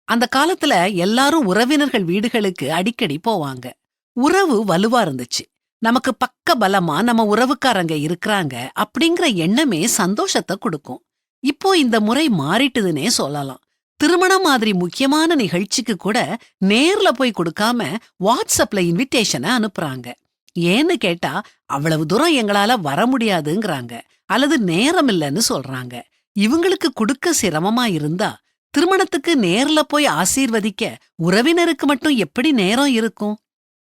அந்த காலத்துல எல்லாரும் உறவினர்கள் வீடுகளுக்கு அடிக்கடி போவாங்க. உறவு வலுவா இருந்துச்சு. நமக்கு பக்க பலமா நம்ம உறவுக்காரங்க இருக்கறாங்க அப்படிங்கிற எண்ணமே சந்தோஷத்தை கொடுக்கும். இப்போ இந்த முறை மாறிட்டுதுன்னே சொல்லலாம். திருமணம் மாதிரி முக்கியமான நிகழ்ச்சிக்கு கூட நேர்ல போய் கொடுக்காம வாட்ஸ்அப்ல இன்விடேஷனை அனுப்புறாங்க. ஏன்னு கேட்டா, அவ்வளவு தூரம் எங்களால வர முடியாதுங்கறாங்க, அல்லது நேரம் இல்லைன்னு சொல்றாங்க. இவங்களுக்கு கொடுக்க சிரமமா இருந்தா திருமணத்துக்கு நேர்ல போய் ஆசீர்வதிக்க உறவினருக்கு மட்டும் எப்படி நேரம் இருக்கும்?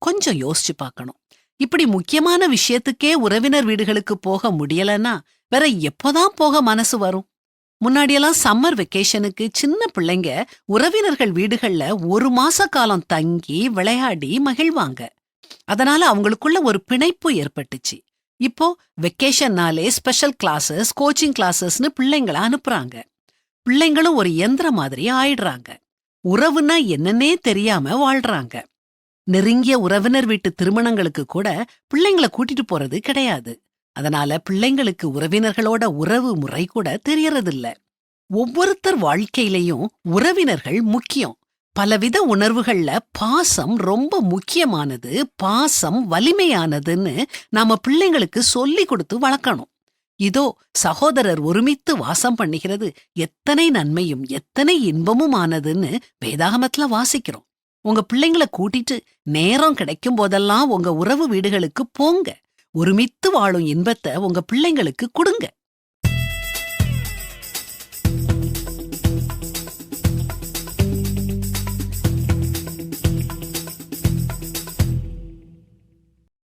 கொஞ்சம் யோசிச்சு பார்க்கணும். இப்படி முக்கியமான விஷயத்துக்கே உறவினர் வீடுகளுக்கு போக முடியலன்னா வேற எப்போதான் போக மனசு வரும்? முன்னாடியெல்லாம் சம்மர் வெக்கேஷனுக்கு சின்ன பிள்ளைங்க உறவினர்கள் வீடுகள்ல 1 மாச காலம் தங்கி விளையாடி மகிழ்வாங்க. அதனால அவங்களுக்குள்ள ஒரு பிணைப்பு ஏற்பட்டுச்சு. இப்போ வெக்கேஷன்னாலே ஸ்பெஷல் கிளாஸஸ், கோச்சிங் கிளாஸஸ்னு பிள்ளைங்கள அனுப்புறாங்க. பிள்ளைங்களும் ஒரு இயந்திர மாதிரி ஆயிடுறாங்க. உறவுன்னா என்னன்னே தெரியாம வாழ்றாங்க. நெருங்கிய உறவினர் வீட்டு திருமணங்களுக்கு கூட பிள்ளைங்கள கூட்டிட்டு போறது கிடையாது. அதனால பிள்ளைங்களுக்கு உறவினர்களோட உறவு முறை கூட தெரியறதில்ல. ஒவ்வொருத்தர் வாழ்க்கையிலையும் உறவினர்கள் முக்கியம். பலவித உணர்வுகள்ல பாசம் ரொம்ப முக்கியமானது, பாசம் வலிமையானதுன்னு நாம பிள்ளைங்களுக்கு சொல்லி கொடுத்து வளர்க்கணும். இதோ சகோதரர் ஒருமித்து வாசம் பண்ணுகிறது எத்தனை நன்மையும் எத்தனை இன்பமும் ஆனதுன்னு வேதாகமத்துல வாசிக்கிறோம். உங்க பிள்ளைங்கள கூட்டிட்டு நேரம் கிடைக்கும் போதெல்லாம் உங்க உறவு வீடுகளுக்கு போங்க. ஒருமித்து வாழும் இன்பத்தை உங்க பிள்ளைங்களுக்கு கொடுங்க.